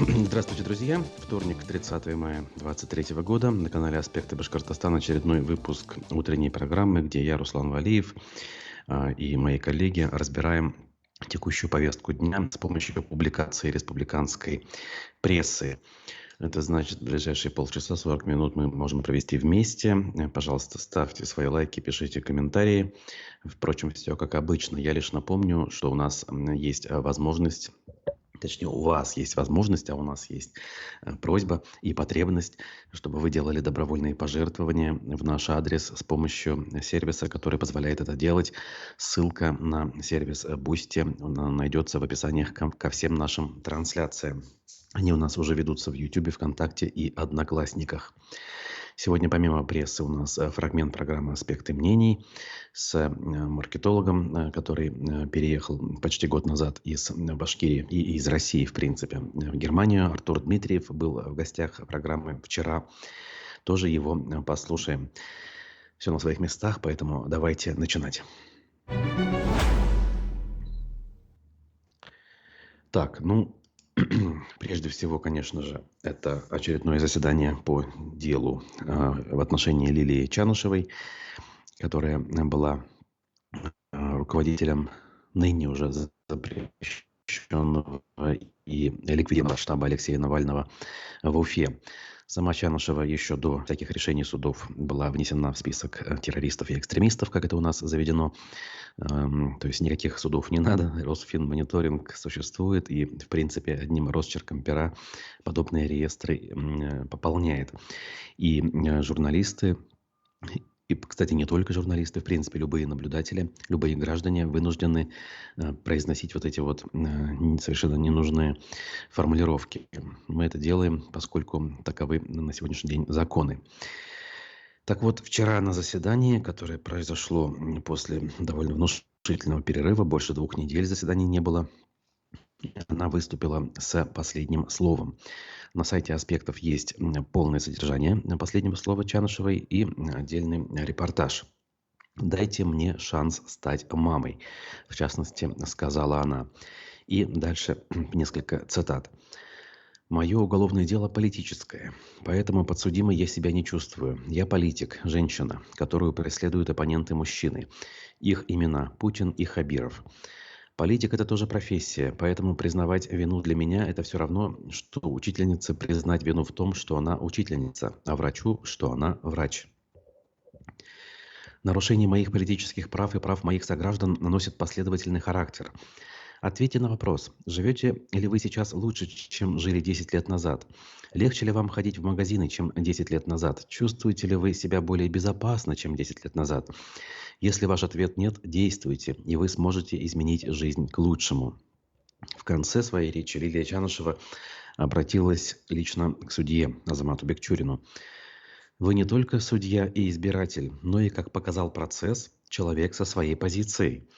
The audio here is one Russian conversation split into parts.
Здравствуйте, друзья! Вторник, 30 мая 2023 года. На канале «Аспекты Башкортостана» очередной выпуск утренней программы, где я, Руслан Валиев, и мои коллеги разбираем текущую повестку дня с помощью публикации республиканской прессы. Это значит, в ближайшие полчаса, 40 минут мы можем провести вместе. Пожалуйста, ставьте свои лайки, пишите комментарии. Впрочем, все как обычно. Я лишь напомню, что у нас есть возможность. Точнее, у вас есть возможность, а у нас есть просьба и потребность, чтобы вы делали добровольные пожертвования в наш адрес с помощью сервиса, который позволяет это делать. Ссылка на сервис Boosty найдется в описаниях ко всем нашим трансляциям. Они у нас уже ведутся в YouTube, ВКонтакте и Одноклассниках. Сегодня помимо прессы у нас фрагмент программы «Аспекты мнений» с маркетологом, который переехал почти год назад из Башкирии и из России, в принципе, в Германию. Артур Дмитриев был в гостях программы вчера. Тоже его послушаем. Все на своих местах, поэтому давайте начинать. Так, прежде всего, конечно же, это очередное заседание по делу в отношении Лилии Чанышевой, которая была руководителем ныне уже запрещенного и ликвидированного штаба Алексея Навального в Уфе. Сама Чанышева еще до всяких решений судов была внесена в список террористов и экстремистов, как это у нас заведено. То есть никаких судов не надо. Росфинмониторинг существует и, в принципе, одним росчерком пера подобные реестры пополняет. И журналисты, и, кстати, не только журналисты, в принципе, любые наблюдатели, любые граждане вынуждены произносить вот эти вот совершенно ненужные формулировки. Мы это делаем, поскольку таковы на сегодняшний день законы. Так вот, вчера на заседании, которое произошло после довольно внушительного перерыва, больше 2 недель заседаний не было, она выступила с последним словом. На сайте «Аспектов» есть полное содержание последнего слова Чанышевой и отдельный репортаж. «Дайте мне шанс стать мамой», в частности, сказала она. И дальше несколько цитат. «Мое уголовное дело политическое, поэтому подсудимой я себя не чувствую. Я политик, женщина, которую преследуют оппоненты мужчины. Их имена Путин и Хабиров. Политик – это тоже профессия, поэтому признавать вину для меня – это все равно, что учительнице признать вину в том, что она учительница, а врачу, что она врач. Нарушение моих политических прав и прав моих сограждан наносит последовательный характер. Ответьте на вопрос, живете ли вы сейчас лучше, чем жили 10 лет назад? Легче ли вам ходить в магазины, чем 10 лет назад? Чувствуете ли вы себя более безопасно, чем 10 лет назад? Если ваш ответ нет, действуйте, и вы сможете изменить жизнь к лучшему». В конце своей речи Лилия Чанышева обратилась лично к судье Азамату Бекчурину. «Вы не только судья и избиратель, но и, как показал процесс, человек со своей позицией.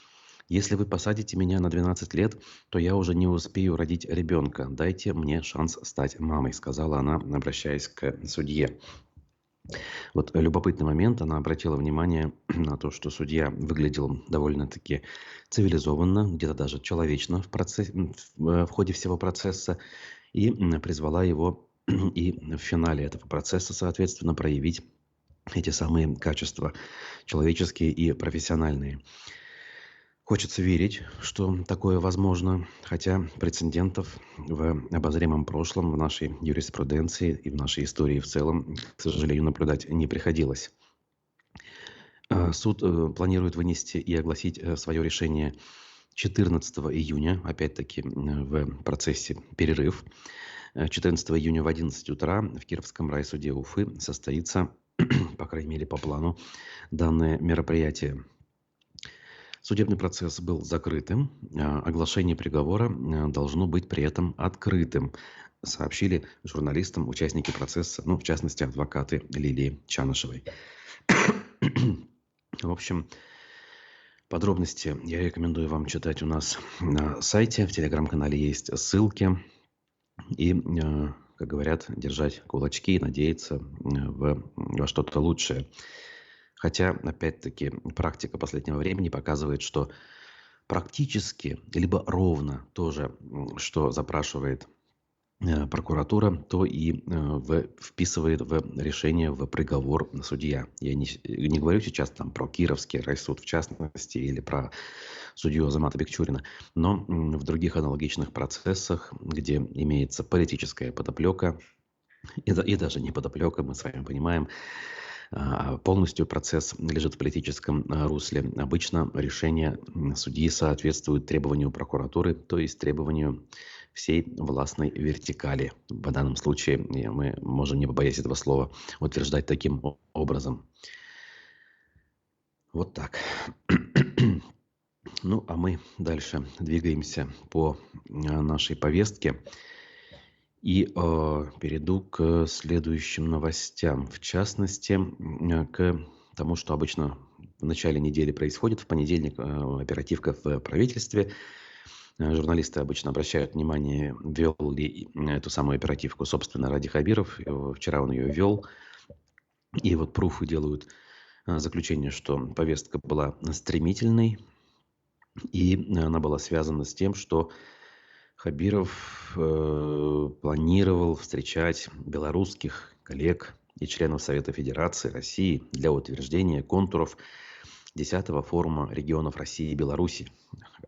Если вы посадите меня на 12 лет, то я уже не успею родить ребенка. Дайте мне шанс стать мамой», сказала она, обращаясь к судье. Вот любопытный момент. Она обратила внимание на то, что судья выглядел довольно-таки цивилизованно, где-то даже человечно в ходе всего процесса, и призвала его и в финале этого процесса, соответственно, проявить эти самые качества человеческие и профессиональные. Хочется верить, что такое возможно, хотя прецедентов в обозримом прошлом, в нашей юриспруденции и в нашей истории в целом, к сожалению, наблюдать не приходилось. Суд планирует вынести и огласить свое решение 14 июня, опять-таки в процессе перерыв. 14 июня в 11 утра в Кировском райсуде Уфы состоится, по крайней мере по плану, данное мероприятие. Судебный процесс был закрытым, оглашение приговора должно быть при этом открытым, сообщили журналистам участники процесса, в частности, адвокаты Лилии Чанышевой. В общем, подробности я рекомендую вам читать у нас на сайте, в телеграм-канале есть ссылки. И, как говорят, держать кулачки и надеяться во что-то лучшее. Хотя, опять-таки, практика последнего времени показывает, что практически, либо ровно то же, что запрашивает прокуратура, то и вписывает в решение, в приговор судья. Я не говорю сейчас там про Кировский райсуд в частности или про судью Азамата Бекчурина, но в других аналогичных процессах, где имеется политическая подоплека, и даже не подоплека, мы с вами понимаем, полностью процесс лежит в политическом русле. Обычно решение судьи соответствует требованию прокуратуры, то есть требованию всей властной вертикали. В данном случае мы можем, не побоясь этого слова, утверждать таким образом. Вот так. Ну, а мы дальше двигаемся по нашей повестке. И перейду к следующим новостям. В частности, к тому, что обычно в начале недели происходит. В понедельник оперативка в правительстве. Журналисты обычно обращают внимание, вел ли эту самую оперативку, собственно, Ради Хабиров. Вчера он ее вел. И вот пруфы делают заключение, что повестка была стремительной. И она была связана с тем, что Хабиров планировал встречать белорусских коллег и членов Совета Федерации России для утверждения контуров 10-го форума регионов России и Беларуси.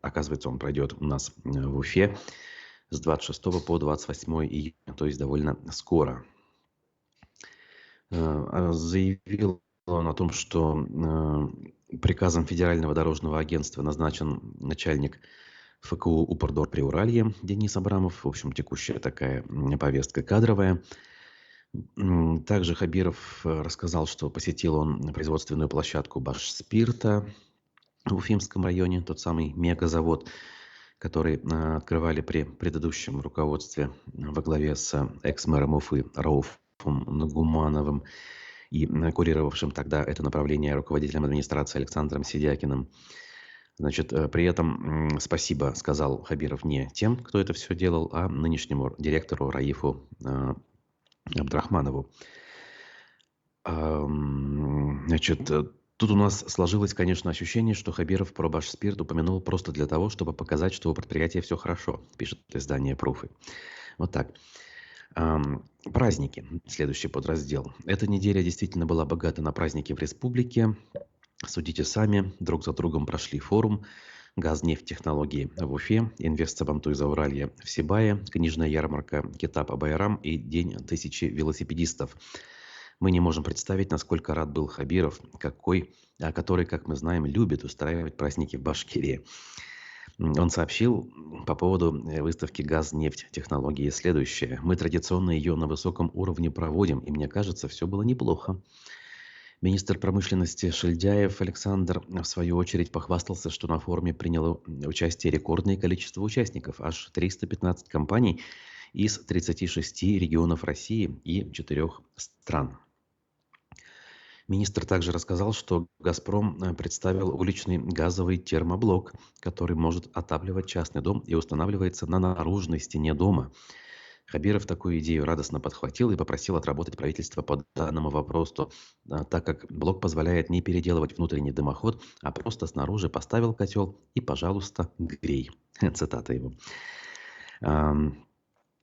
Оказывается, он пройдет у нас в Уфе с 26 по 28 июня, то есть довольно скоро. Заявил он о том, что приказом Федерального дорожного агентства назначен начальник ФКУ «Упордор Приуралье» Денис Абрамов. В общем, текущая такая повестка кадровая. Также Хабиров рассказал, что посетил он производственную площадку «Башспирта» в Уфимском районе, тот самый мегазавод, который открывали при предыдущем руководстве во главе с экс-мэром Уфы Рауфом Нагумановым и курировавшим тогда это направление руководителем администрации Александром Сидякиным. Значит, при этом спасибо сказал Хабиров не тем, кто это все делал, а нынешнему директору Раифу Абдрахманову. Значит, тут у нас сложилось, конечно, ощущение, что Хабиров про Башспирт упомянул просто для того, чтобы показать, что у предприятия все хорошо, пишет издание «Пруфы». Вот так. Праздники. Следующий подраздел. Эта неделя действительно была богата на праздники в республике. Судите сами, друг за другом прошли форум «Газнефть-технологии» в Уфе, «Инвестсабантуй Зауралье» в Сибае, книжная ярмарка «Китап-Абайрам» и День тысячи велосипедистов. Мы не можем представить, насколько рад был Хабиров, который, как мы знаем, любит устраивать праздники в Башкирии. Он сообщил по поводу выставки «Газнефть-технологии» следующее. «Мы традиционно ее на высоком уровне проводим, и мне кажется, все было неплохо». Министр промышленности Шильдяев Александр, в свою очередь, похвастался, что на форуме приняло участие рекордное количество участников, аж 315 компаний из 36 регионов России и 4 стран. Министр также рассказал, что «Газпром» представил уличный газовый термоблок, который может отапливать частный дом и устанавливается на наружной стене дома. Хабиров такую идею радостно подхватил и попросил отработать правительство по данному вопросу, так как блок позволяет не переделывать внутренний дымоход, а просто снаружи поставил котел и, пожалуйста, грей. Цитата его.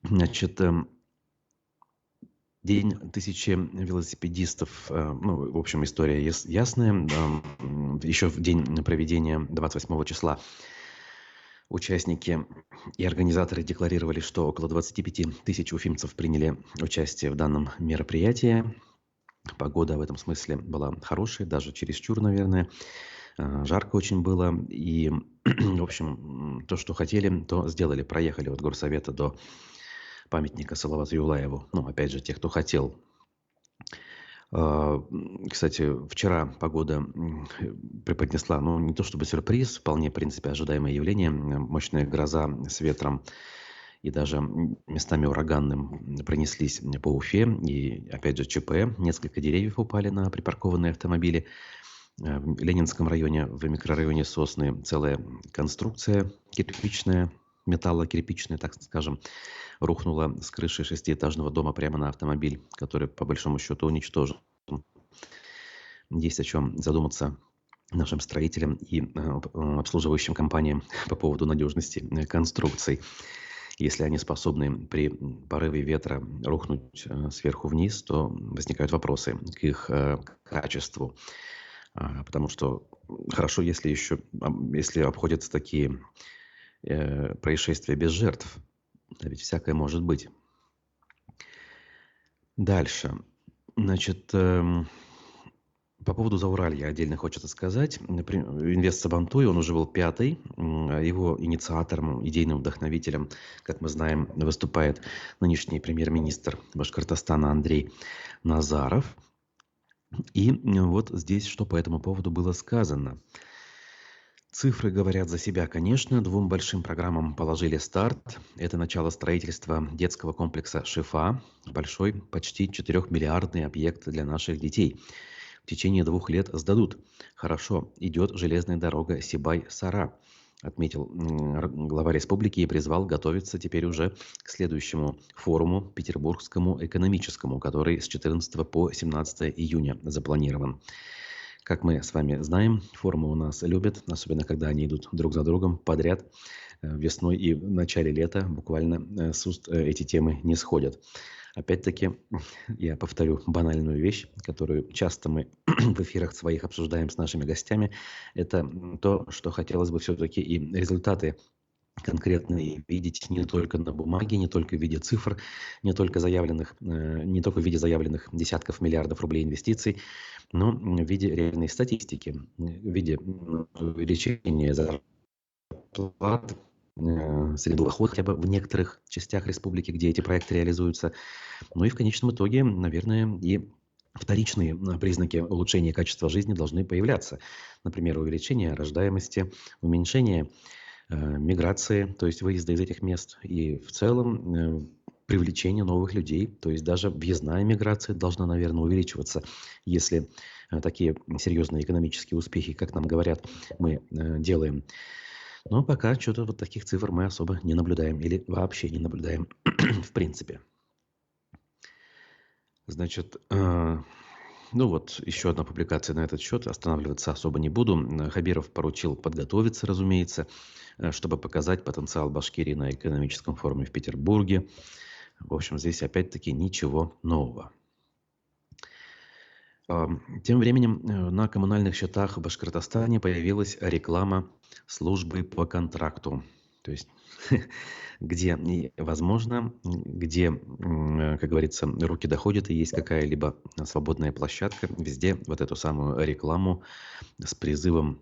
Значит, День тысячи велосипедистов, в общем, история ясная. Еще в день проведения 28 числа участники и организаторы декларировали, что около 25 тысяч уфимцев приняли участие в данном мероприятии. Погода в этом смысле была хорошая, даже чересчур, наверное. Жарко очень было. И, в общем, то, что хотели, то сделали. Проехали от горсовета до памятника Салавату Юлаеву. Опять же, те, кто хотел. Кстати, вчера погода преподнесла, не то чтобы сюрприз, вполне, в принципе, ожидаемое явление. Мощная гроза с ветром и даже местами ураганным пронеслись по Уфе. И, опять же, ЧП. Несколько деревьев упали на припаркованные автомобили. В Ленинском районе, в микрорайоне Сосны, целая конструкция кирпичная, металлокирпичная, так скажем, рухнула с крыши 6-этажного дома прямо на автомобиль, который, по большому счету, уничтожен. Есть о чем задуматься нашим строителям и обслуживающим компаниям по поводу надежности конструкций. Если они способны при порыве ветра рухнуть сверху вниз, то возникают вопросы к их качеству. Потому что хорошо, если если обходятся такие происшествия без жертв. А ведь всякое может быть. Дальше. Значит, по поводу Зауралья отдельно хочется сказать. Инвест Сабантуй, он уже был пятый. Его инициатором, идейным вдохновителем, как мы знаем, выступает нынешний премьер-министр Башкортостана Андрей Назаров. И вот здесь что по этому поводу было сказано. Цифры говорят за себя, конечно. 2 большим программам положили старт. Это начало строительства детского комплекса «Шифа». Большой, почти 4-миллиардный объект для наших детей. В течение 2 лет сдадут. Хорошо, идет железная дорога Сибай-Сара, отметил глава республики и призвал готовиться теперь уже к следующему форуму Петербургскому экономическому, который с 14 по 17 июня запланирован. Как мы с вами знаем, форумы у нас любят, особенно когда они идут друг за другом подряд. Весной и в начале лета буквально с уст эти темы не сходят. Опять-таки, я повторю банальную вещь, которую часто мы в эфирах своих обсуждаем с нашими гостями. Это то, что хотелось бы все-таки и результаты конкретные видеть не только на бумаге, не только в виде цифр, не только в виде заявленных десятков миллиардов рублей инвестиций, но в виде реальной статистики, в виде увеличения зарплат, среду доход хотя бы в некоторых частях республики, где эти проекты реализуются. Ну и в конечном итоге, наверное, и вторичные признаки улучшения качества жизни должны появляться. Например, увеличение рождаемости, уменьшение миграции, то есть выезда из этих мест, и в целом привлечение новых людей, то есть даже въездная миграция должна, наверное, увеличиваться, если такие серьезные экономические успехи, как нам говорят, мы делаем. Но пока что-то вот таких цифр мы особо не наблюдаем или вообще не наблюдаем в принципе. Значит, ну вот, еще одна публикация на этот счет. Останавливаться особо не буду. Хабиров поручил подготовиться, разумеется, чтобы показать потенциал Башкирии на экономическом форуме в Петербурге. В общем, здесь опять-таки ничего нового. Тем временем на коммунальных счетах в Башкортостане появилась реклама службы по контракту. То есть, где возможно, где, как говорится, руки доходят и есть какая-либо свободная площадка, везде вот эту самую рекламу с призывом,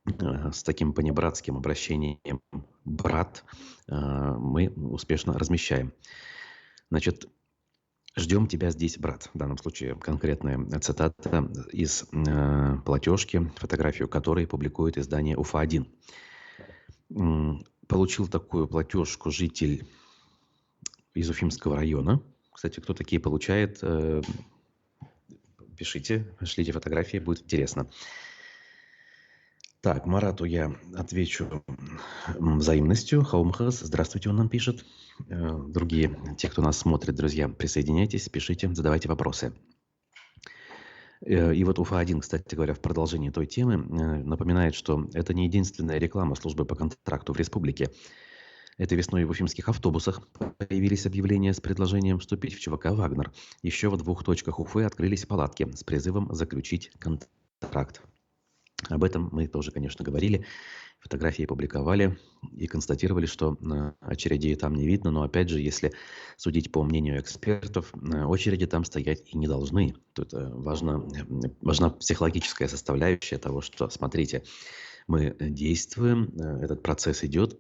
с таким понебратским обращением «брат» мы успешно размещаем. Значит, «Ждем тебя здесь, брат». В данном случае конкретная цитата из платежки, фотографию которой публикует издание УФА-1. Получил такую платежку житель из Уфимского района. Кстати, кто такие получает, пишите, шлите фотографии, будет интересно. Так, Марату я отвечу взаимностью. Хаумхас, здравствуйте, он нам пишет. Другие, те, кто нас смотрит, друзья, присоединяйтесь, пишите, задавайте вопросы. И вот УФА-1, кстати говоря, в продолжении той темы напоминает, что это не единственная реклама службы по контракту в республике. Этой весной в уфимских автобусах появились объявления с предложением вступить в ЧВК «Вагнер». Еще в 2 точках Уфы открылись палатки с призывом заключить контракт. Об этом мы тоже, конечно, говорили, фотографии публиковали и констатировали, что очередей там не видно. Но опять же, если судить по мнению экспертов, очереди там стоять и не должны. Тут важна психологическая составляющая того, что, смотрите, мы действуем, этот процесс идет,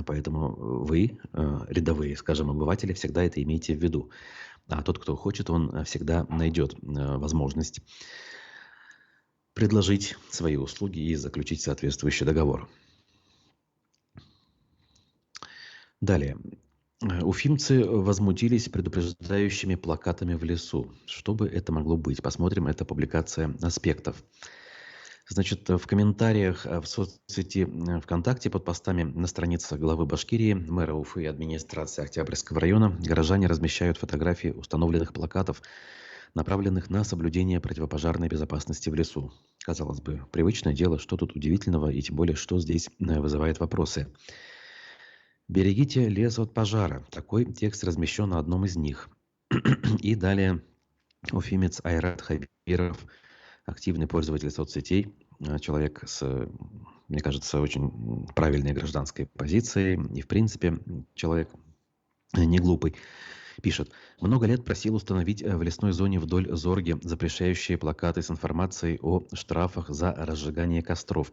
поэтому вы, рядовые, скажем, обыватели, всегда это имейте в виду. А тот, кто хочет, он всегда найдет возможность предложить свои услуги и заключить соответствующий договор. Далее. Уфимцы возмутились предупреждающими плакатами в лесу. Что бы это могло быть? Посмотрим, это публикация «Аспектов». Значит, в комментариях в соцсети ВКонтакте под постами на страницах главы Башкирии, мэра Уфы и администрации Октябрьского района горожане размещают фотографии установленных плакатов, направленных на соблюдение противопожарной безопасности в лесу. Казалось бы, привычное дело, что тут удивительного, и тем более, что здесь вызывает вопросы. Берегите лес от пожара. Такой текст размещен на одном из них. И далее уфимец Айрат Хабиров, активный пользователь соцсетей, человек с, мне кажется, очень правильной гражданской позицией. И, в принципе, человек не глупый. Пишет. Много лет просил установить в лесной зоне вдоль Зорги запрещающие плакаты с информацией о штрафах за разжигание костров.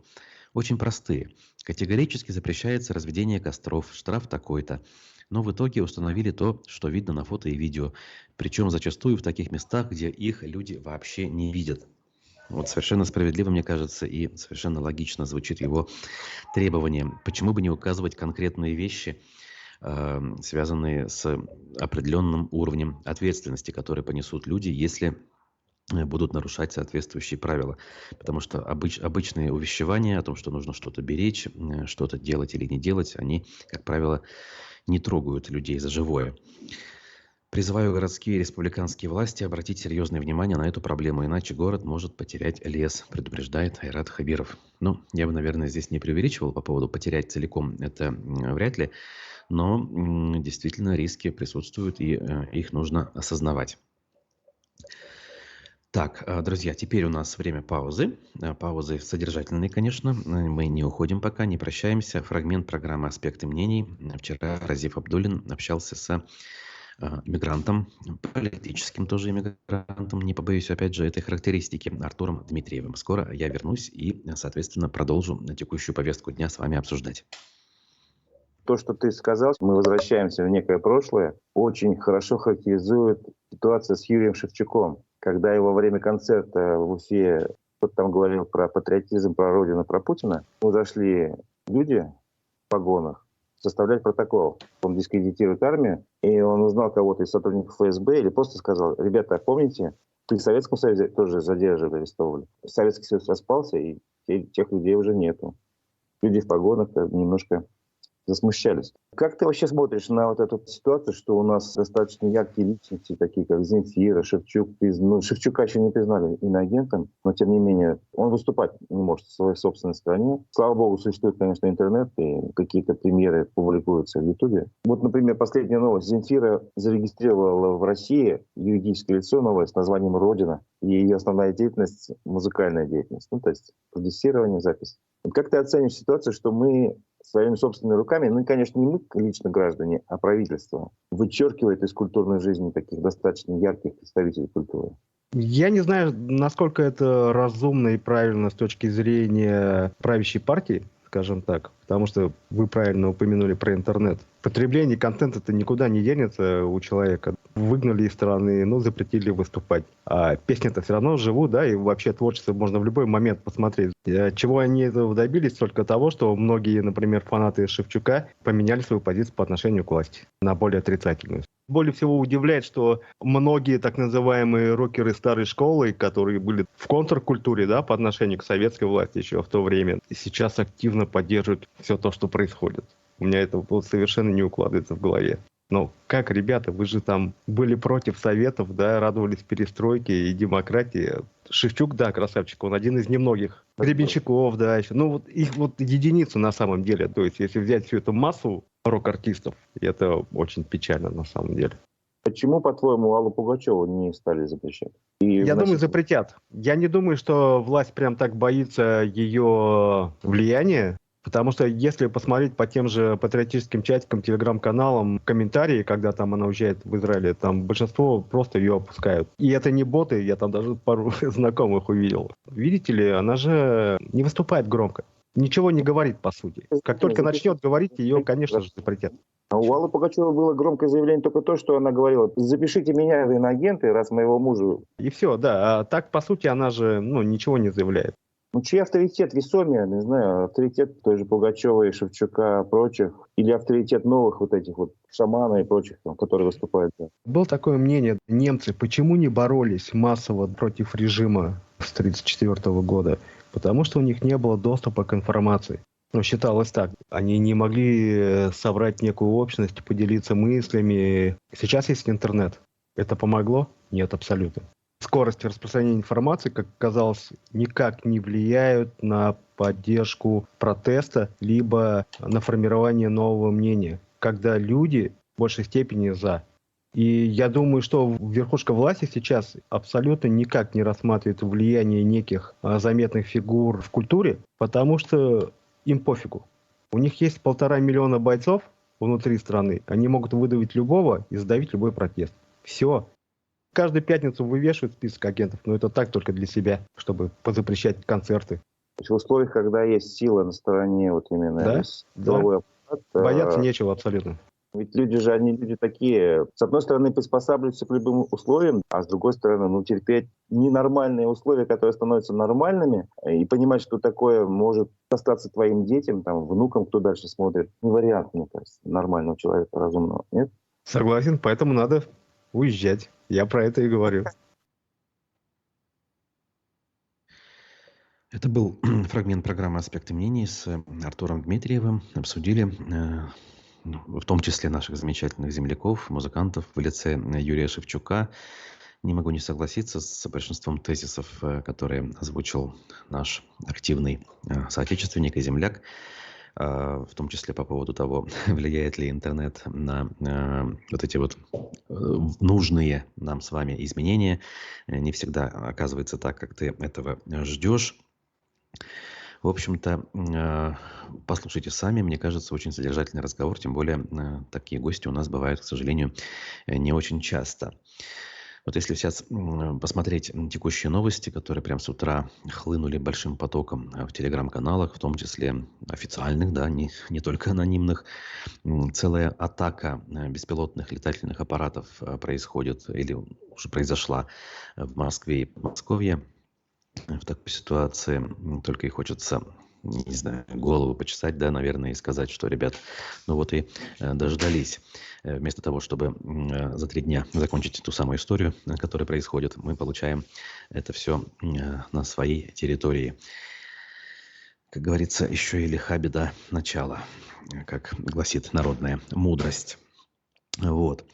Очень простые. Категорически запрещается разведение костров. Штраф такой-то. Но в итоге установили то, что видно на фото и видео. Причем зачастую в таких местах, где их люди вообще не видят. Вот совершенно справедливо, мне кажется, и совершенно логично звучит его требование. Почему бы не указывать конкретные вещи, связанные с определенным уровнем ответственности, которые понесут люди, если будут нарушать соответствующие правила. Потому что обычные увещевания о том, что нужно что-то беречь, что-то делать или не делать, они, как правило, не трогают людей за живое. Призываю городские и республиканские власти обратить серьезное внимание на эту проблему, иначе город может потерять лес, предупреждает Айрат Хабиров. Ну, я бы, наверное, здесь не преувеличивал по поводу потерять целиком, это вряд ли, но действительно риски присутствуют, и их нужно осознавать. Так, друзья, теперь у нас время паузы. Паузы содержательные, конечно. Мы не уходим пока, не прощаемся. Фрагмент программы «Аспекты мнений». Вчера Разиф Абдуллин общался с мигрантом, политическим тоже иммигрантом, не побоюсь, опять же, этой характеристики, Артуром Дмитриевым. Скоро я вернусь и, соответственно, продолжу текущую повестку дня с вами обсуждать. То, что ты сказал, мы возвращаемся в некое прошлое, очень хорошо характеризует ситуация с Юрием Шевчуком, когда его во время концерта в Уфе кто-то там говорил про патриотизм, про Родину, про Путина. Зашли люди в погонах составлять протокол. Он дискредитирует армию, и он узнал кого-то из сотрудников ФСБ или просто сказал: ребята, помните, при Советском Союзе тоже задерживали, арестовывали. Советский Союз распался, и тех людей уже нету. Люди в погонах немножко засмущались. Как ты вообще смотришь на вот эту ситуацию, что у нас достаточно яркие личности, такие как Земфира, Шевчук? Шевчука еще не признали иноагентом, но тем не менее он выступать не может в своей собственной стране. Слава богу, существует, конечно, интернет, и какие-то примеры публикуются в Ютубе. Вот, например, последняя новость. Земфира зарегистрировала в России юридическое лицо новое с названием «Родина», и ее основная деятельность — музыкальная деятельность, то есть продюсирование, запись. Как ты оценишь ситуацию, что мы своими собственными руками, ну и, конечно, не мы лично граждане, а правительство, вычеркивает из культурной жизни таких достаточно ярких представителей культуры? Я не знаю, насколько это разумно и правильно с точки зрения правящей партии, скажем так, потому что вы правильно упомянули про интернет. Потребление контента-то никуда не денется у человека. Выгнали из страны, запретили выступать. А песни-то все равно живут, да, и вообще творчество можно в любой момент посмотреть. Чего они этого добились? Только того, что многие, например, фанаты Шевчука поменяли свою позицию по отношению к власти на более отрицательную. Более всего удивляет, что многие так называемые рокеры старой школы, которые были в контркультуре, да, по отношению к советской власти еще в то время, сейчас активно поддерживают все то, что происходит. У меня это совершенно не укладывается в голове. Но как, ребята, вы же там были против советов, да, радовались перестройке и демократии. Шевчук, да, красавчик, он один из немногих. Гребенщиков, да, еще. Их единицы на самом деле. То есть, если взять всю эту массу рок-артистов, это очень печально на самом деле. Почему, по-твоему, Аллу Пугачеву не стали запрещать? Я думаю, запретят. Я не думаю, что власть прям так боится ее влияния. Потому что если посмотреть по тем же патриотическим чатикам, телеграм-каналам, комментарии, когда там она уезжает в Израиль, там большинство просто ее опускают. И это не боты, я там даже пару знакомых увидел. Видите ли, она же не выступает громко. Ничего не говорит, по сути. Как только начнет говорить, ее, конечно же, запретят. А у Аллы Пугачевой было громкое заявление только то, что она говорила: запишите меня в иноагенты, раз моего мужа. И все, да. А так, по сути, она же ничего не заявляет. Чей авторитет весомее, не знаю, авторитет той же Пугачевой, Шевчука, прочих, или авторитет новых вот этих вот Шамана и прочих, которые выступают? Было такое мнение, немцы почему не боролись массово против режима с 1934 года? Потому что у них не было доступа к информации. Считалось так. Они не могли собрать некую общность, поделиться мыслями. Сейчас есть интернет. Это помогло? Нет, абсолютно. Скорость распространения информации, как оказалось, никак не влияют на поддержку протеста, либо на формирование нового мнения. когда люди в большей степени за. И я думаю, что верхушка власти сейчас абсолютно никак не рассматривает влияние неких заметных фигур в культуре, потому что им пофигу. У них есть 1,5 миллиона бойцов внутри страны. Они могут выдавить любого и задавить любой протест. Все. Каждую пятницу вывешивают список агентов, но это так только для себя, чтобы позапрещать концерты. То есть в условиях, когда есть сила на стороне вот именно Да, силовой аппарат, бояться нечего абсолютно. ведь люди же, они люди такие, с одной стороны, приспосабливаются к любым условиям, а с другой стороны, терпеть ненормальные условия, которые становятся нормальными, и понимать, что такое может остаться твоим детям, там, внукам, кто дальше смотрит, не вариант, мне кажется, нормального человека, разумного, нет? Согласен, поэтому надо уезжать. Я про это и говорю. Это был фрагмент программы «Аспекты мнений» с Артуром Дмитриевым. Обсудили в том числе наших замечательных земляков, музыкантов в лице Юрия Шевчука. Не могу не согласиться с большинством тезисов, которые озвучил наш активный соотечественник и земляк, в том числе по поводу того, влияет ли интернет на вот эти вот нужные нам с вами изменения. Не всегда оказывается так, как ты этого ждешь. В общем-то, послушайте сами, мне кажется, очень содержательный разговор, тем более такие гости у нас бывают, к сожалению, не очень часто. Вот если сейчас посмотреть текущие новости, которые прямо с утра хлынули большим потоком в телеграм-каналах, в том числе официальных, да, не только анонимных, целая атака беспилотных летательных аппаратов происходит или уже произошла в Москве и Подмосковье. В такой ситуации только и хочется, не знаю, голову почесать, да, наверное, и сказать, что, ребят, ну вот и дождались. Вместо того, чтобы за 3 дня закончить ту самую историю, которая происходит, мы получаем это все на своей территории. Как говорится, еще и лиха беда начала, как гласит народная мудрость. Вот.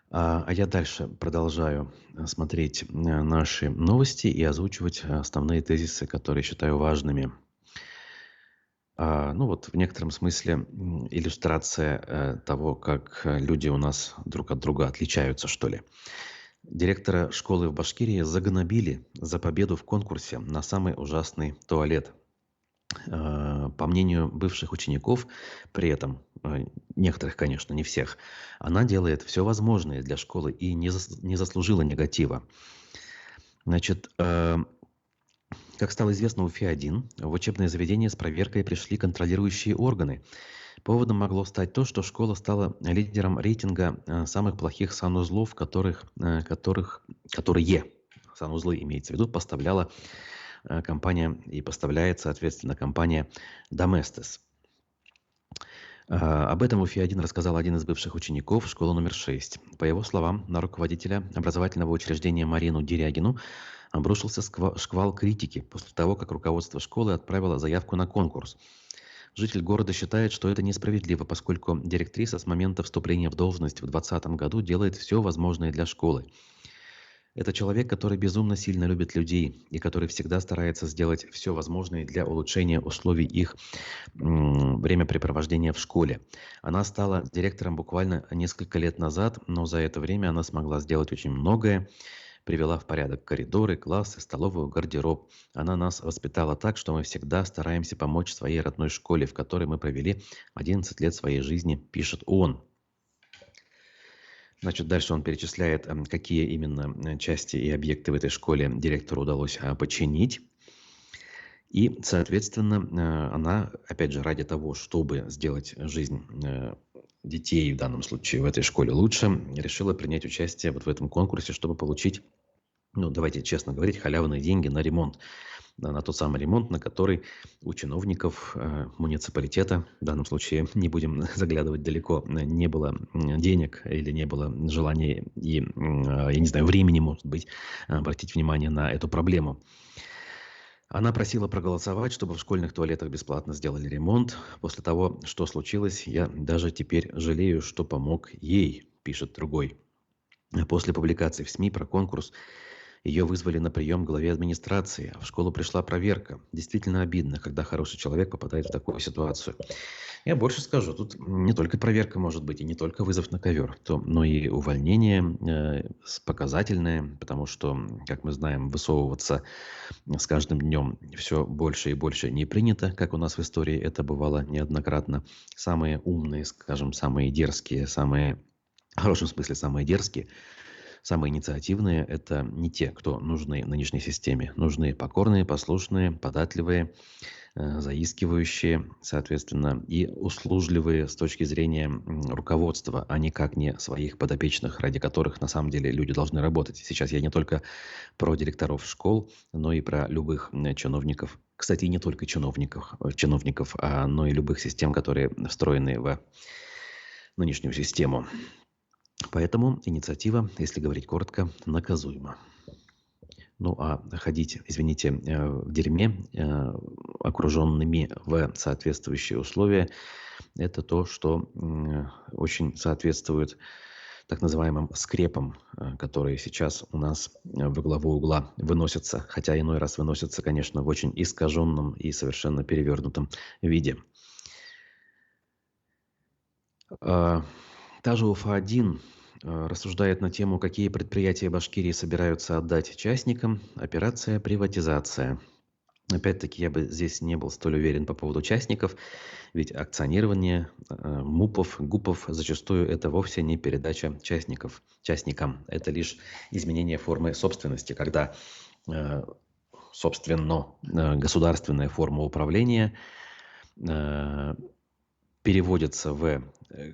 А я дальше продолжаю смотреть наши новости и озвучивать основные тезисы, которые считаю важными. Ну вот в некотором смысле иллюстрация того, как люди у нас друг от друга отличаются, что ли. Директора школы в Башкирии загнобили за победу в конкурсе на самый ужасный туалет. По мнению бывших учеников, при этом, некоторых, конечно, не всех, она делает все возможное для школы и не заслужила негатива. Значит, как стало известно УФИ-1, в учебное заведение с проверкой пришли контролирующие органы. Поводом могло стать то, что школа стала лидером рейтинга самых плохих санузлов, которые санузлы, имеется в виду, поставляла компания и поставляет, соответственно, компания Domestos. Об этом в УФИ-1 рассказал один из бывших учеников школы номер 6. По его словам, на руководителя образовательного учреждения Марину Дерягину обрушился шквал критики после того, как руководство школы отправило заявку на конкурс. Житель города считает, что это несправедливо, поскольку директриса с момента вступления в должность в 2020 году делает все возможное для школы. Это человек, который безумно сильно любит людей и который всегда старается сделать все возможное для улучшения условий их времяпрепровождения в школе. Она стала директором буквально несколько лет назад, но за это время она смогла сделать очень многое. Привела в порядок коридоры, классы, столовую, гардероб. Она нас воспитала так, что мы всегда стараемся помочь своей родной школе, в которой мы провели 11 лет своей жизни, пишет он. Значит, дальше он перечисляет, какие именно части и объекты в этой школе директору удалось починить. И, соответственно, она, опять же, ради того, чтобы сделать жизнь детей, в данном случае в этой школе лучше, решила принять участие вот в этом конкурсе, чтобы получить, давайте честно говорить, халявные деньги на ремонт. На тот самый ремонт, на который у чиновников муниципалитета, в данном случае не будем заглядывать далеко, не было денег или не было желания и, я не знаю, времени, может быть, обратить внимание на эту проблему. Она просила проголосовать, чтобы в школьных туалетах бесплатно сделали ремонт. После того, что случилось, я даже теперь жалею, что помог ей, пишет другой. После публикации в СМИ про конкурс Ее вызвали на прием к главе администрации, а в школу пришла проверка. Действительно обидно, когда хороший человек попадает в такую ситуацию. Я больше скажу, тут не только проверка может быть, и не только вызов на ковер, но и увольнение показательное, потому что, как мы знаем, высовываться с каждым днем все больше и больше не принято, как у нас в истории это бывало неоднократно. Самые умные, скажем, самые дерзкие, самые, в хорошем смысле, самые дерзкие, самые инициативные – это не те, кто нужны нынешней системе. Нужны покорные, послушные, податливые, заискивающие, соответственно, и услужливые с точки зрения руководства, а никак не своих подопечных, ради которых на самом деле люди должны работать. Сейчас я не только про директоров школ, но и про любых чиновников. Кстати, и не только чиновников, но и любых систем, которые встроены в нынешнюю систему. Поэтому инициатива, если говорить коротко, наказуема. Ну а ходить, извините, в дерьме, окруженными в соответствующие условия, это то, что очень соответствует так называемым скрепам, которые сейчас у нас во главу угла выносятся, хотя иной раз выносятся, конечно, в очень искаженном и совершенно перевернутом виде. Та же Уфа-1 рассуждает на тему, какие предприятия Башкирии собираются отдать частникам. Операция «Приватизация». Опять-таки, я бы здесь не был столь уверен по поводу частников, ведь акционирование МУПов, ГУПов зачастую это вовсе не передача частникам. Это лишь изменение формы собственности, когда, собственно, государственная форма управления переводится в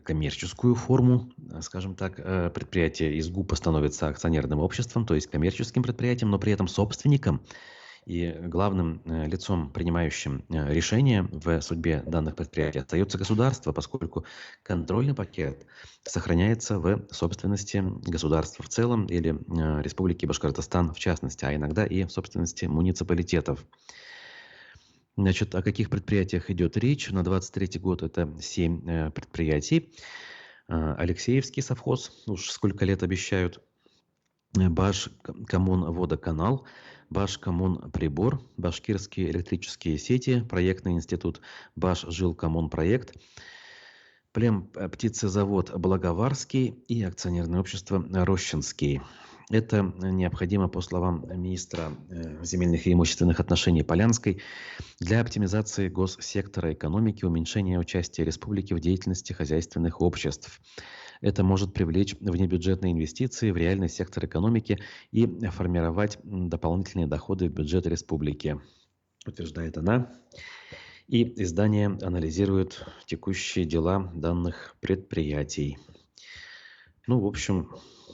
коммерческую форму, скажем так, предприятие из ГУПа становится акционерным обществом, то есть коммерческим предприятием, но при этом собственником и главным лицом, принимающим решения в судьбе данных предприятий, остается государство, поскольку контрольный пакет сохраняется в собственности государства в целом или Республики Башкортостан в частности, а иногда и в собственности муниципалитетов. Значит, о каких предприятиях идет речь? На 23 год это 7 предприятий. Алексеевский совхоз, уж сколько лет обещают. Башкоммунводоканал, Башкоммунприбор, Башкирские электрические сети, проектный институт Башжилкоммунпроект, Племптицезавод Благоварский и акционерное общество Рощинский. Это необходимо, по словам министра земельных и имущественных отношений Полянской, для оптимизации госсектора экономики, уменьшения участия республики в деятельности хозяйственных обществ. Это может привлечь внебюджетные инвестиции в реальный сектор экономики и формировать дополнительные доходы в бюджет республики, утверждает она. И издание анализирует текущие дела данных предприятий. Ну, в общем,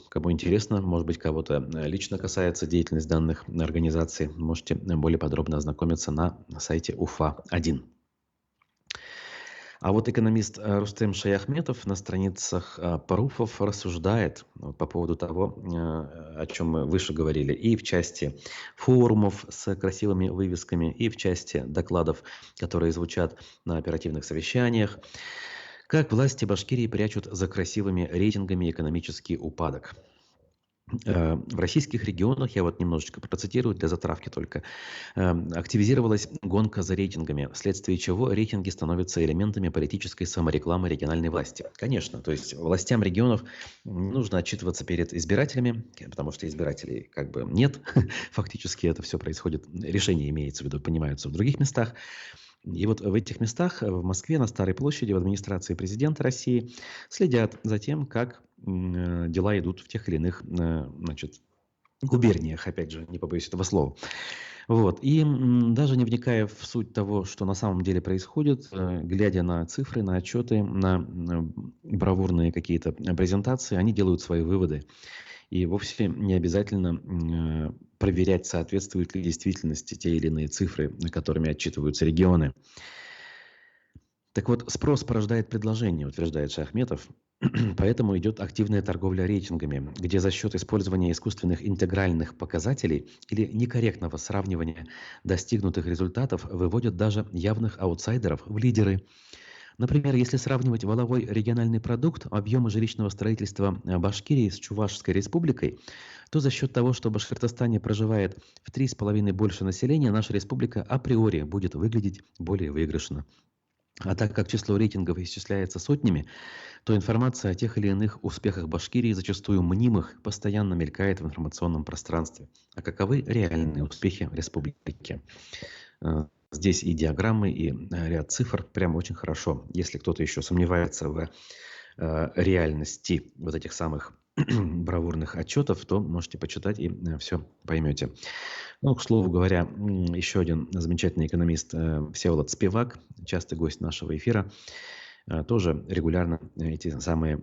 кому интересно, может быть, кого-то лично касается деятельность данных организаций, можете более подробно ознакомиться на сайте УФА-1. А вот экономист Рустем Шаяхметов на страницах Паруфов рассуждает по поводу того, о чем мы выше говорили, и в части форумов с красивыми вывесками, и в части докладов, которые звучат на оперативных совещаниях, как власти Башкирии прячут за красивыми рейтингами экономический упадок. В российских регионах, я вот немножечко процитирую для затравки только, активизировалась гонка за рейтингами, вследствие чего рейтинги становятся элементами политической саморекламы региональной власти. Конечно, то есть властям регионов нужно отчитываться перед избирателями, потому что избирателей как бы нет, фактически это все происходит, решения имеется в виду, понимаются в других местах. И вот в этих местах, в Москве, на Старой площади, в администрации президента России следят за тем, как дела идут в тех или иных, значит, губерниях, опять же, не побоюсь этого слова. Вот. И даже не вникая в суть того, что на самом деле происходит, глядя на цифры, на отчеты, на бравурные какие-то презентации, они делают свои выводы. И вовсе не обязательно проверять, соответствуют ли действительности те или иные цифры, которыми отчитываются регионы. Так вот, спрос порождает предложение, утверждает Шаяхметов. Поэтому идет активная торговля рейтингами, где за счет использования искусственных интегральных показателей или некорректного сравнивания достигнутых результатов выводят даже явных аутсайдеров в лидеры. Например, если сравнивать валовой региональный продукт, объемы жилищного строительства Башкирии с Чувашской республикой, то за счет того, что в Башкортостане проживает в 3,5 больше населения, наша республика априори будет выглядеть более выигрышно. А так как число рейтингов исчисляется сотнями, то информация о тех или иных успехах Башкирии, зачастую мнимых, постоянно мелькает в информационном пространстве. А каковы реальные успехи республики? Здесь и диаграммы, и ряд цифр прям очень хорошо. Если кто-то еще сомневается в реальности вот этих самых бравурных отчетов, то можете почитать и все поймете. Ну, к слову говоря, еще один замечательный экономист Всеволод Спивак, частый гость нашего эфира, тоже регулярно эти самые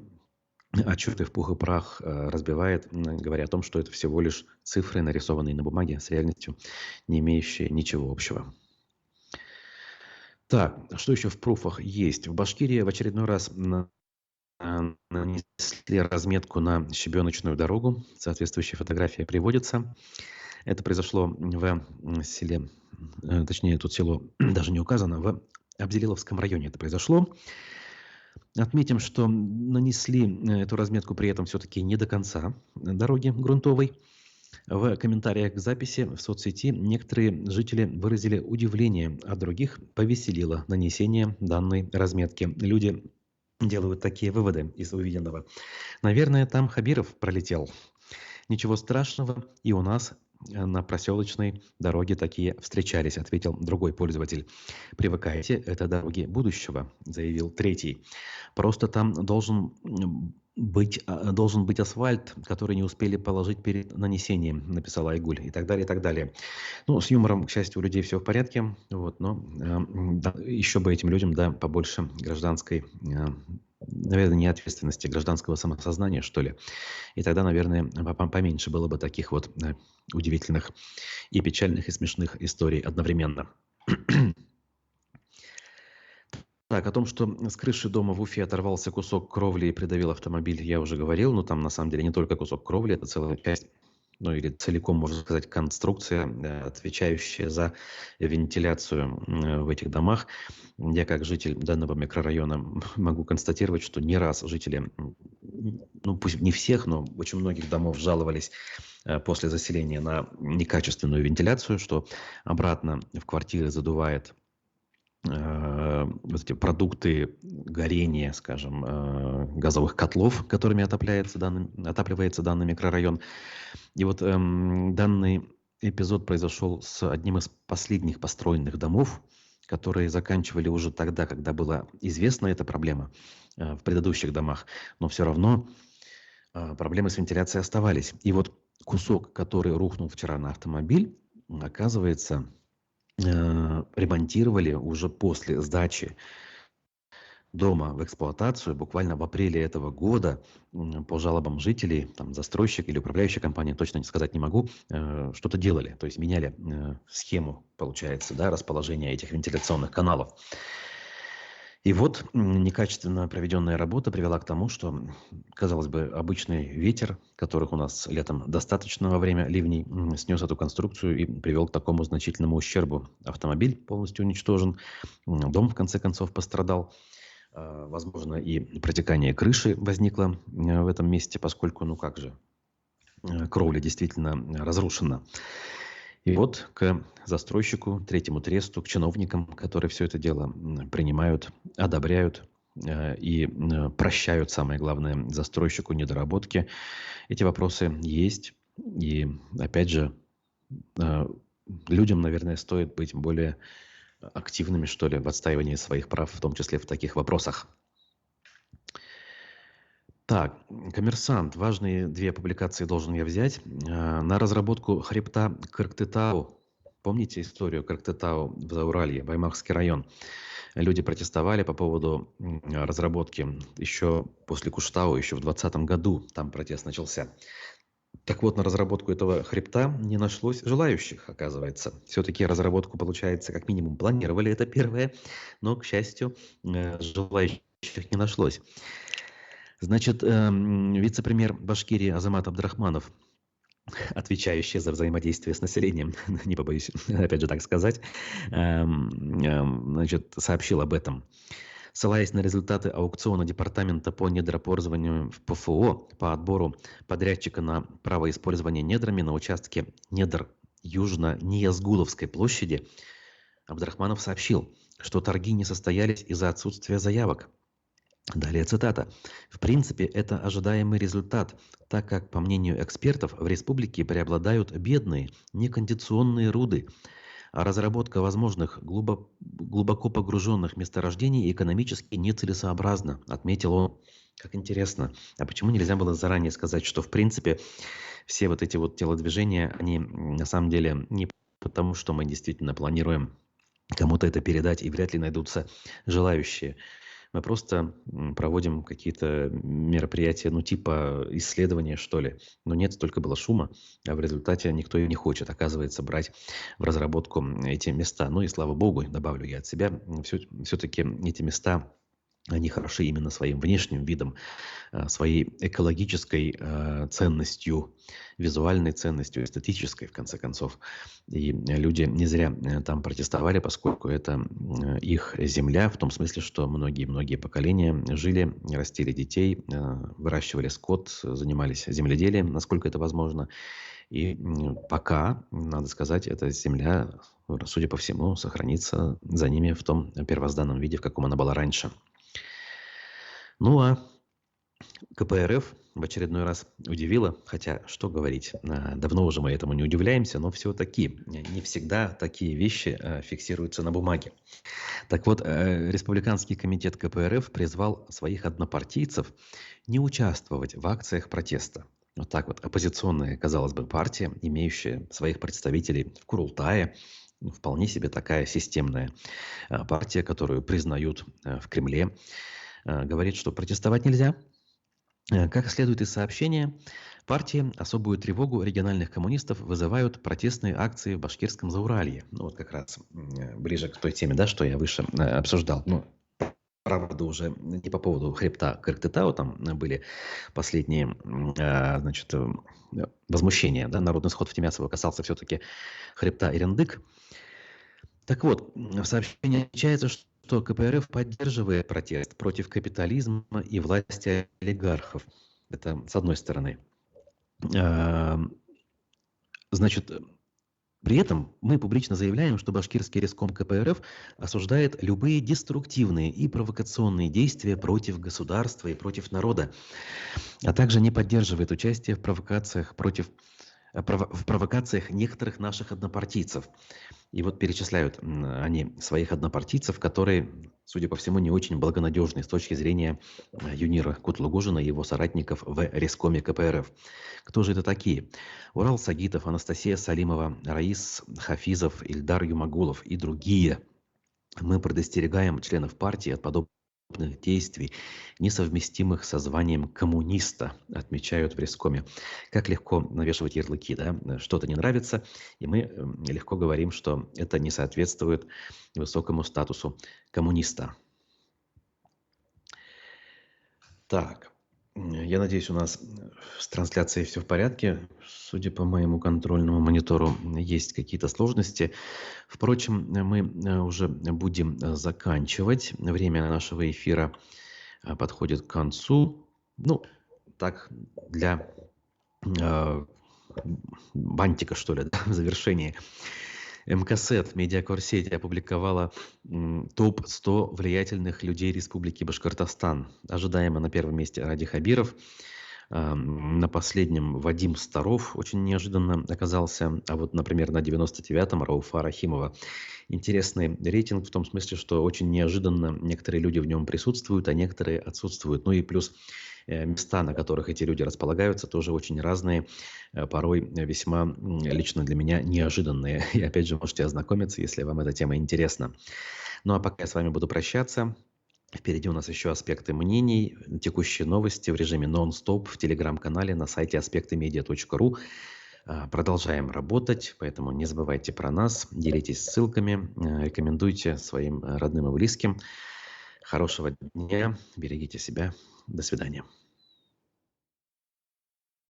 отчеты в пух и прах разбивает, говоря о том, что это всего лишь цифры, нарисованные на бумаге, с реальностью, не имеющие ничего общего. Так, что еще в пруфах есть? В Башкирии в очередной раз нанесли разметку на щебеночную дорогу. Соответствующая фотография приводится. Это произошло в селе, точнее, тут село даже не указано, в Абзелиловском районе это произошло. Отметим, что нанесли эту разметку при этом все-таки не до конца дороги грунтовой. В комментариях к записи в соцсети некоторые жители выразили удивление, а других повеселило нанесение данной разметки. Люди делают такие выводы из увиденного. Наверное, там Хабиров пролетел. Ничего страшного, и у нас на проселочной дороге такие встречались, ответил другой пользователь. Привыкайте, это дороги будущего, заявил третий. Просто там должен быть асфальт, который не успели положить перед нанесением, написала Айгуль, и так далее, и так далее. Ну, с юмором, к счастью, у людей все в порядке, вот, но да, еще бы этим людям, да, побольше гражданской, наверное, не ответственности, гражданского самосознания, что ли. И тогда, наверное, поменьше было бы таких вот удивительных и печальных, и смешных историй одновременно. Так, о том, что с крыши дома в Уфе оторвался кусок кровли и придавил автомобиль, я уже говорил. Но там, на самом деле, не только кусок кровли, это целая часть, ну или целиком, можно сказать, конструкция, отвечающая за вентиляцию в этих домах. Я, как житель данного микрорайона, могу констатировать, что не раз жители, ну пусть не всех, но очень многих домов жаловались после заселения на некачественную вентиляцию, что обратно в квартиры задувает вот эти продукты горения, скажем, газовых котлов, которыми отапливается данный микрорайон. И вот данный эпизод произошел с одним из последних построенных домов, которые заканчивали уже тогда, когда была известна эта проблема в предыдущих домах. Но все равно проблемы с вентиляцией оставались. И вот кусок, который рухнул вчера на автомобиль, оказывается, ремонтировали уже после сдачи дома в эксплуатацию, буквально в апреле этого года, по жалобам жителей, там, застройщик или управляющая компания, точно сказать не могу, что-то делали, то есть меняли схему, получается, да, расположения этих вентиляционных каналов. И вот некачественно проведенная работа привела к тому, что, казалось бы, обычный ветер, которых у нас летом достаточно во время ливней, снес эту конструкцию и привел к такому значительному ущербу. Автомобиль полностью уничтожен, дом, в конце концов, пострадал. Возможно, и протекание крыши возникло в этом месте, поскольку, ну как же, кровля действительно разрушена. И вот к застройщику, третьему тресту, к чиновникам, которые все это дело принимают, одобряют и прощают, самое главное, застройщику недоработки. Эти вопросы есть. И, опять же, людям, наверное, стоит быть более активными, что ли, в отстаивании своих прав, в том числе в таких вопросах. Так, «Коммерсант». Важные две публикации должен я взять. На разработку хребта Кыргызстау. Помните историю Кыргызстау в Зауралье, Баймакский район? Люди протестовали по поводу разработки еще после Куштау, еще в 2020 году там протест начался. Так вот, на разработку этого хребта не нашлось желающих, оказывается. Все-таки разработку, получается, как минимум планировали, это первое, но, к счастью, желающих не нашлось. Значит, вице-премьер Башкирии Азамат Абдрахманов, отвечающий за взаимодействие с населением, не побоюсь, опять же, так сказать, значит, сообщил об этом. Ссылаясь на результаты аукциона Департамента по недропользованию в ПФО по отбору подрядчика на право использования недрами на участке недр Южно-Ниязгуловской площади, Абдрахманов сообщил, что торги не состоялись из-за отсутствия заявок. Далее цитата. «В принципе, это ожидаемый результат, так как, по мнению экспертов, в республике преобладают бедные, некондиционные руды, а разработка возможных глубоко погруженных месторождений экономически нецелесообразна», отметил он. Как интересно. А почему нельзя было заранее сказать, что, в принципе, все вот эти вот телодвижения, они на самом деле не потому, что мы действительно планируем кому-то это передать, и вряд ли найдутся желающие. Мы просто проводим какие-то мероприятия, ну типа исследования, что ли. Но нет, столько было шума, а в результате никто и не хочет, оказывается, брать в разработку эти места. Ну и слава богу, добавлю я от себя, все-таки эти места, они хороши именно своим внешним видом, своей экологической ценностью, визуальной ценностью, эстетической, в конце концов. И люди не зря там протестовали, поскольку это их земля, в том смысле, что многие-многие поколения жили, растили детей, выращивали скот, занимались земледелием, насколько это возможно. И пока, надо сказать, эта земля, судя по всему, сохранится за ними в том первозданном виде, в каком она была раньше. Ну а КПРФ в очередной раз удивила, хотя что говорить, давно уже мы этому не удивляемся, но все-таки не всегда такие вещи фиксируются на бумаге. Так вот, Республиканский комитет КПРФ призвал своих однопартийцев не участвовать в акциях протеста. Вот так вот, оппозиционная, казалось бы, партия, имеющая своих представителей в Курултае, вполне себе такая системная партия, которую признают в Кремле, говорит, что протестовать нельзя. Как следует из сообщения, партии особую тревогу региональных коммунистов вызывают протестные акции в Башкирском Зауралье. Ну вот как раз ближе к той теме, да, что я выше обсуждал. Ну, правда, уже не по поводу хребта Кыргызстана, там были последние, значит, возмущения. Да? Народный сход в Тимясово касался все-таки хребта Ирендык. Так вот, в сообщении отмечается, что КПРФ поддерживает протест против капитализма и власти олигархов. Это с одной стороны. Значит, при этом мы публично заявляем, что башкирский реском КПРФ осуждает любые деструктивные и провокационные действия против государства и против народа, а также не поддерживает участие в провокациях некоторых наших однопартийцев. И вот перечисляют они своих однопартийцев, которые, судя по всему, не очень благонадежны с точки зрения Юнира Кутлугужина и его соратников в рескоме КПРФ. Кто же это такие? Урал Сагитов, Анастасия Салимова, Раис Хафизов, Ильдар Юмагулов и другие. Мы предостерегаем членов партии от подобных действий, несовместимых со званием коммуниста, отмечают в рескоме. Как легко навешивать ярлыки, да? Что-то не нравится, и мы легко говорим, что это не соответствует высокому статусу коммуниста. Так, я надеюсь, у нас с трансляцией все в порядке. Судя по моему контрольному монитору, есть какие-то сложности. Впрочем, мы уже будем заканчивать. Время нашего эфира подходит к концу. Ну, так, для бантика, что ли, да, в завершении. МКСЭТ, медиакорсеть, опубликовала топ-100 влиятельных людей Республики Башкортостан. Ожидаемо на первом месте Ради Хабиров, на последнем Вадим Старов очень неожиданно оказался, а вот, например, на 99-м Рауфа Рахимова. Интересный рейтинг в том смысле, что очень неожиданно некоторые люди в нем присутствуют, а некоторые отсутствуют. Ну и плюс места, на которых эти люди располагаются, тоже очень разные, порой весьма лично для меня неожиданные. И опять же, можете ознакомиться, если вам эта тема интересна. Ну а пока я с вами буду прощаться. Впереди у нас еще аспекты мнений, текущие новости в режиме нон-стоп в телеграм-канале на сайте аспектымедиа.ру. Продолжаем работать, поэтому не забывайте про нас, делитесь ссылками, рекомендуйте своим родным и близким. Хорошего дня, берегите себя. До свидания.